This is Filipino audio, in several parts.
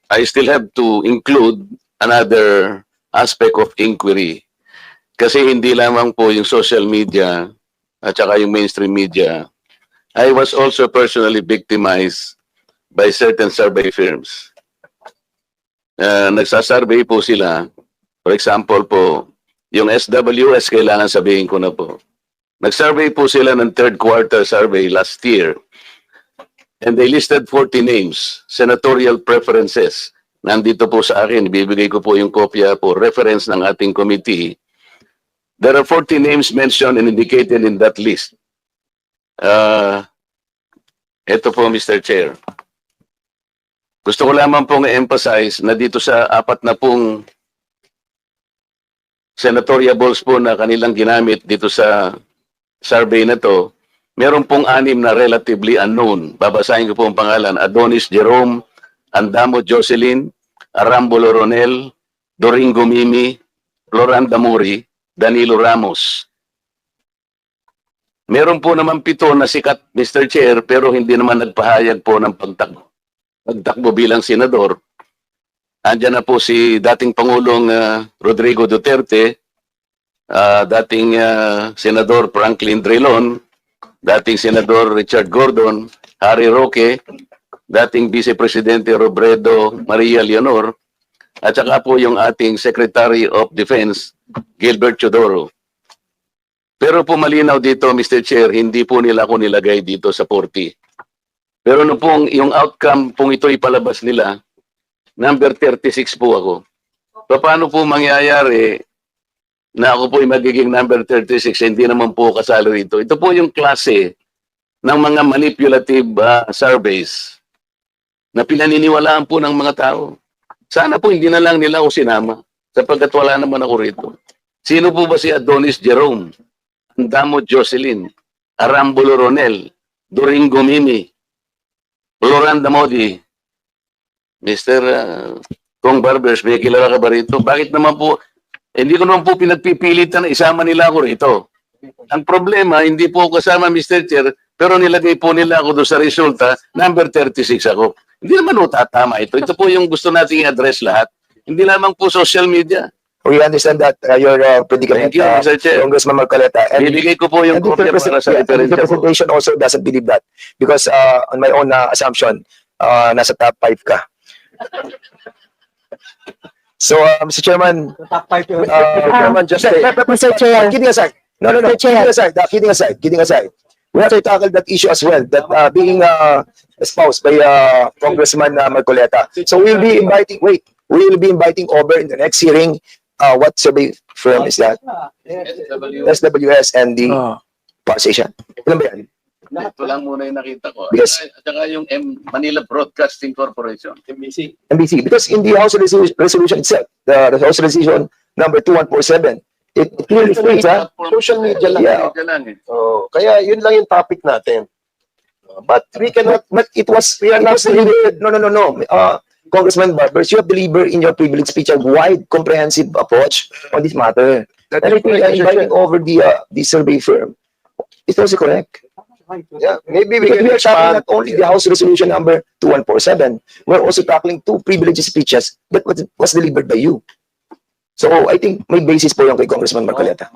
I still have to include another aspect of inquiry. Kasi hindi lamang po yung social media at saka yung mainstream media. I was also personally victimized by certain survey firms. Nagsasurvey po sila. For example po, yung SWS, kailangan sabihin ko na po. Nag-survey po sila ng third quarter survey last year. And they listed 40 names, senatorial preferences. Nandito po sa akin, bibigay ko po yung kopya po, reference ng ating committee. There are 40 names mentioned and indicated in that list. Ito po, Mr. Chair. Gusto ko lamang pong emphasize na dito sa 4 na pong senatorial balls po na kanilang ginamit dito sa survey na to, meron pong 6 na relatively unknown. Babasahin ko po ang pangalan. Adonis Jerome, Andamo Jocelyn, Arambulo Ronel, Doringo Mimi, Floranda Mori, Danilo Ramos. Meron po naman 7 na sikat, Mr. Chair, pero hindi naman nagpahayag po ng pagtakbo bilang senador. Andiyan na po si dating Pangulong Rodrigo Duterte, dating Senador Franklin Drilon, dating Senador Richard Gordon, Harry Roque, dating Vice Presidente Robredo Maria Leonor, at saka po yung ating Secretary of Defense, Gilbert Chodoro. Pero po malinaw dito, Mr. Chair, hindi po nila ako nilagay dito sa 40. Pero no pong yung outcome pong ito ipalabas nila, number 36 po ako. Paano po mangyayari na ako po ay magiging number 36, hindi naman po kasali rito? Ito po yung klase ng mga manipulative surveys na pinaniniwalaan po ng mga tao. Sana po hindi na lang nila ako sinama sapagkat wala naman ako rito. Sino po ba si Adonis Jerome, Andamo Jocelyn, Arambulo Ronel, Doringo Mimi, Floranda Modi, Mr. Kong Barbers, may kilala ka ba rito? Bakit naman po, hindi ko naman po pinagpipilitan na isama nila ako rito. Ang problema, hindi po ako kasama, Mr. Chair, pero nilagay po nila ako doon sa resulta, number 36 ako. Hindi naman po tatama ito. Ito po yung gusto nating i-address lahat. Hindi lamang po social media. We understand that your predicament, Thank you, Mr. Chair. Congressman Marcoleta. And Bibigay ko po yung the kopya para sa the referensya po. representation also doesn't believe that because on my own assumption, nasa top 5 ka. So, Mr. Chairman, Chairman, just Mr. Chair. kidding aside. No, Mr. Chair. Kidding aside. We have to tackle that issue as well, that being espoused by Congressman Marcoleta. So we'll be inviting over in the next hearing, what survey firm is that? SWS and the Pars Asia. Ilan ba yan? Ito lang muna yung nakita ko. Yes. At saka yung Manila Broadcasting Corporation. NBC. Because in the House resolution itself, the House resolution number 2147, it clearly states, Social media lang. Yeah. Ito lang eh. Oh, kaya yun lang yung topic natin. But we cannot, but it was delivered. No. Congressman Barbers, you have delivered in your privileged speech a wide, comprehensive approach on this matter. And I think inviting over the survey firm is also correct. yeah, maybe we Because can we are tackling expand. not only the House resolution number 2147, we're also tackling 2 privileged speeches that was delivered by you. So I think may basis po yung kay Congressman Marcoleta.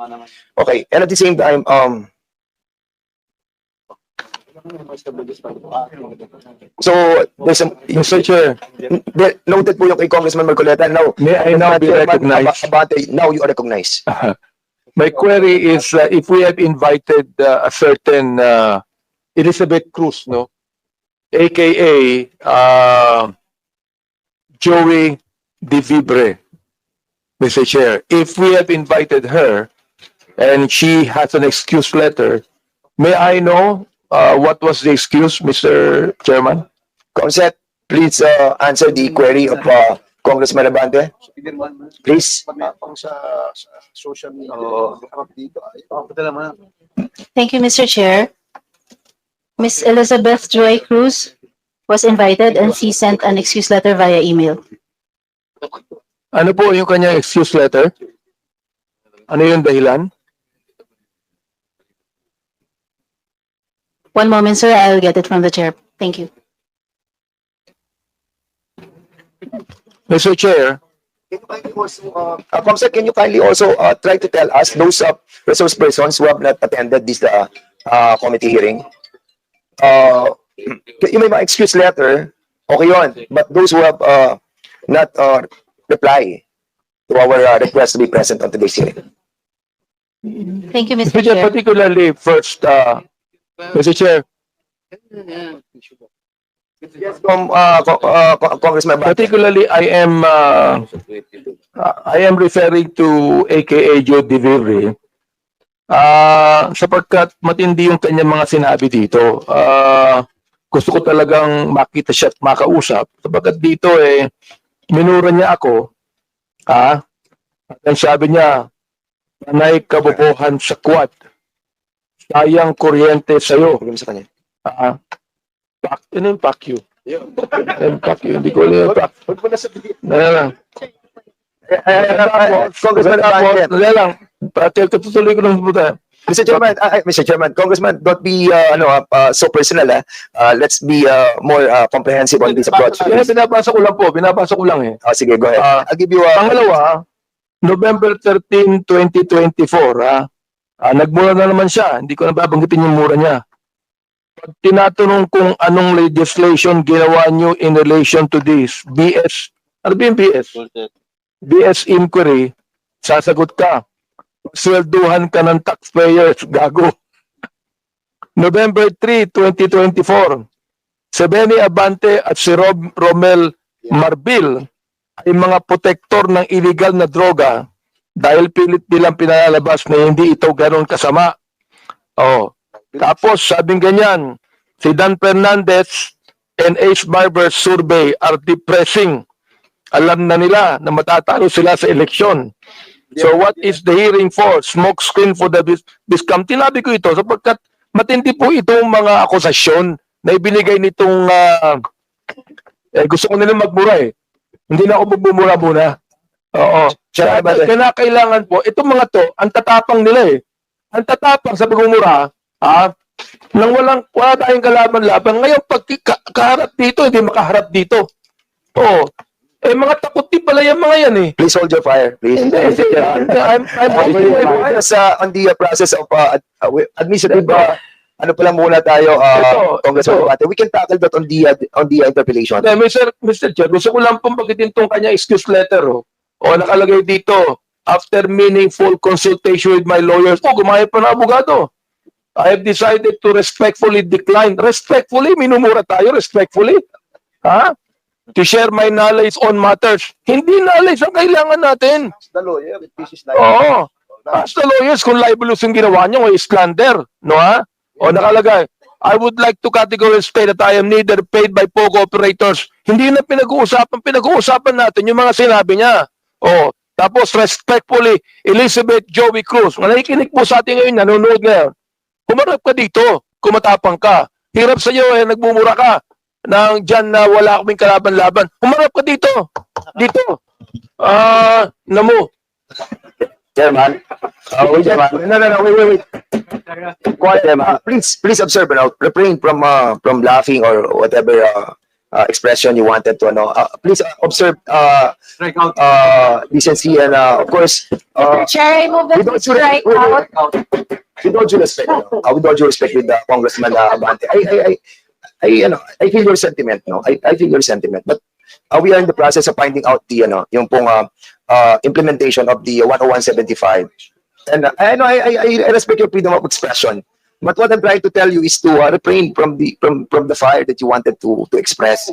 Okay, and at the same time, so there's some, Mr. Chair, noted po yung kay Congressman Marcoleta. Now, may I now be recognized? Abate, now you are recognized. My query is if we have invited a certain Elizabeth Cruz, no, aka Joey De Vibre, Mr. Chair, if we have invited her and she has an excuse letter, may I know what was the excuse, Mr. Chairman? Concept, please answer the query of Congressman Abante. Please. Matapang sa social media. Dito. Thank you, Mr. Chair. Miss Elizabeth Joy Cruz was invited and she sent an excuse letter via email. Ano po yung kanyang excuse letter? Ano yung dahilan? One moment, sir. I'll get it from the chair. Thank you. Mr. Chair, Can you kindly also, Comsec, can you kindly also try to tell us those resource persons who have not attended this committee hearing? Yung may mga excuse letter, okay yun. But those who have not reply to our request to be present on today's hearing. Thank you, Mr. Mr. Chair, Chair. particularly first, Mr. Chair, Yes, from Congressman Abante. particularly I am referring to AKA Joe Diviri. Sapagkat matindi yung kanyang mga sinabi dito. Gusto ko talagang makita siya at makausap. Sapagkat dito minura niya ako. At ang sabi niya, panay kabobohan sa quad. Sayang kuryente sa'yo. Sabi mo sa kanya. Ano yung pack you? Hindi ko alam yung pack. Huwag mo na sabihin. Congressman Abante. Tutuloy ko lang puta. Mr. Chairman, Congressman, don't be so personal. Let's be more comprehensive on this approach. Binabasa ko lang eh. Sige, go ahead. I'll give you Pangalawa, November 13, 2024, nagmura na naman siya. Hindi ko na babanggitin yung mura niya. Pag tinatanong kung anong legislation ginawa niyo in relation to this, BS, ano ba yung BS? BS inquiry, sasagot ka. Swelduhan ka ng taxpayers, gago. November 3, 2024, si Benny Abante at si Romel Marbil ay mga protektor ng illegal na droga dahil pilit nilang pinalalabas na hindi ito ganoon kasama. Tapos sabing ganyan, si Dan Fernandez and Ace Barber's survey are depressing. Alam na nila na matatalo sila sa eleksyon. So what is the hearing for? Smoke screen for the discount. Tinabi ko ito sapagkat matindi po itong mga akusasyon na ibinigay nitong gusto ko nila magmura eh. Hindi na ako magmumura muna. Oo. Kailangan po, itong mga to, ang tatapang nila eh. Ang tatapang sa pagmumura, nang wala tayong kalaban-laban. Ngayon, pag kaharap dito, hindi makaharap dito. Oo. Mga takot din pala yung mga yan eh. please hold your fire, please. I'm Just on the process of administrative, ano pa lang muna tayo, Congressman Abante. We can tackle that on the interpellation. Mr. Chair, gusto ko lang pong bagitin tong kanya excuse letter. Nakalagay dito, after meaningful consultation with my lawyers, gumaya pa na abogado. I have decided to respectfully decline. Respectfully? Minumura tayo, respectfully? To share my knowledge on matters. Hindi knowledge ang kailangan natin. The lawyer, this is Oo. Ask the lawyers kung libelous yung ginawa niyo o slander. No, nakalagay, I would like to categorically state that I am neither paid by POGO operators. Hindi na pinag-uusapan. Pinag-uusapan natin yung mga sinabi niya. Tapos respectfully, Elizabeth Joey Cruz. Nakikinig po sa atin ngayon, nanonood ngayon. Humarap ka dito, kumatapang ka. Hirap sa iyo, nagmumura ka. Nang dyan na wala kaming kalaban-laban. Humarap ka dito. Dito. Namo. Chairman. Wait. Quiet, Chairman. Please observe, refrain from laughing or whatever expression you wanted to, please observe decency and, of course, Chair, I move that we strike out. with all due respect, with all due respect with Congressman Abante, I feel your sentiment, I feel your sentiment, but we are in the process of finding out the, yung pong implementation of the 10175. And I respect your freedom of expression. But what I'm trying to tell you is to refrain from the fire that you wanted to express,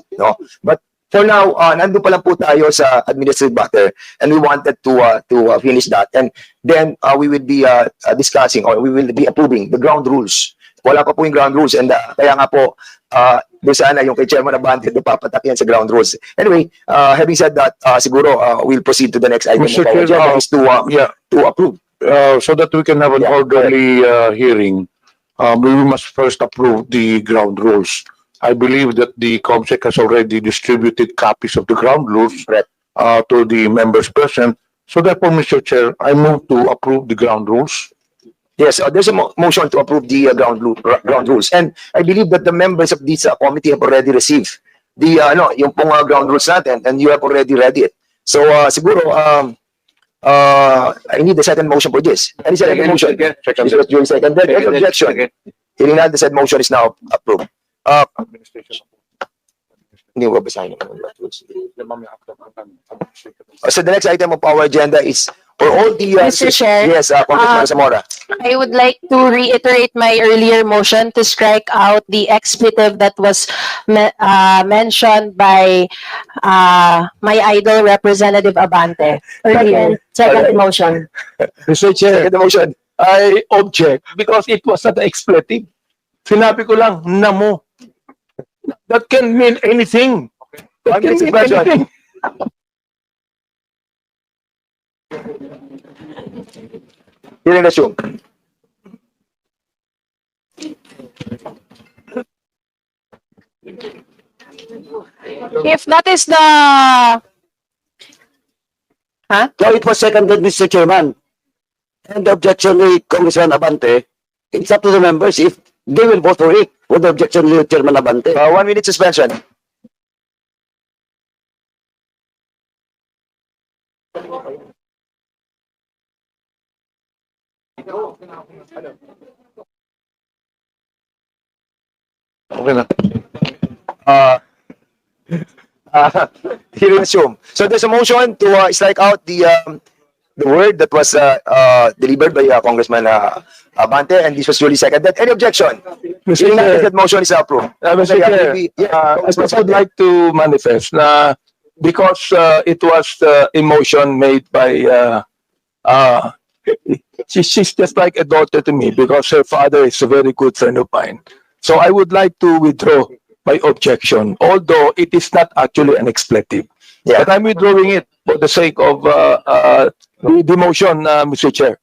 But for now, nandun pa lang po tayo sa administrative matter, and we wanted to finish that, and then we will be discussing, or we will be approving the ground rules. Wala pa po yung ground rules, and kaya nga po doon sana yung kay Chairman Abante papatak yan sa ground rules. Anyway, having said that, siguro we'll proceed to the next item. Mr. Chair, Is to approve. so that we can have an orderly hearing, we must first approve the ground rules. I believe that the COMSEC has already distributed copies of the ground rules Correct. to the members present. So therefore, Mr. Chair, I move to approve the ground rules. Yes, there's a motion to approve the ground rules, and I believe that the members of this committee have already received yung pong ground rules natin, and you have already read it. So siguro I need the second motion for this. Any second motion? Mr. Joy seconded. Any objection? Hearing none, the said motion is now approved. Hindi ko babasahin naman yung rules. So the next item of our agenda is for all the Mr. Chair, yes, Congressman Zamora. I would like to reiterate my earlier motion to strike out the expletive that was mentioned by my idol Representative Abante earlier. Second motion. Mr. Chair, Second motion. I object because it was not expletive. Sinabi ko lang, namo. That can mean anything. That can mean anything. Hearing resume. If that is the So it was seconded, Mr. Chairman. And the objection with Congressman Abante, it's up to the members if they will vote for it. With the objection with Chairman Abante. 1 minute suspension. Okay na. Hearing resume. So there's a motion to strike out the word that was delivered by Congressman Abante, and this was duly seconded. Any objection? Mr. Hearing none, Chair, that motion is approved. Mr. Chair, Yes, I would like to manifest na because it was a motion made by she's just like a daughter to me because her father is a very good friend of mine. So I would like to withdraw my objection, although it is not actually an expletive. Yeah. But I'm withdrawing it for the sake of the motion, Mr. Chair.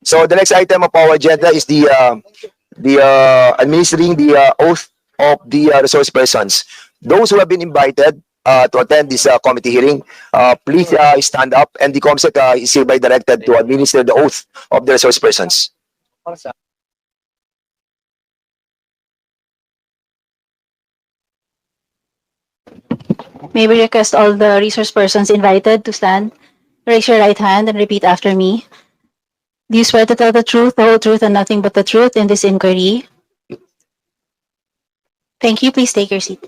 So the next item of our agenda is the administering the oath of the resource persons. Those who have been invited to attend this committee hearing, please stand up, and the COMSEC is hereby directed to administer the oath of the resource persons. May we request all the resource persons invited to stand, raise your right hand and repeat after me. Do you swear to tell the truth, the whole truth, and nothing but the truth in this inquiry? Thank you. Please take your seat.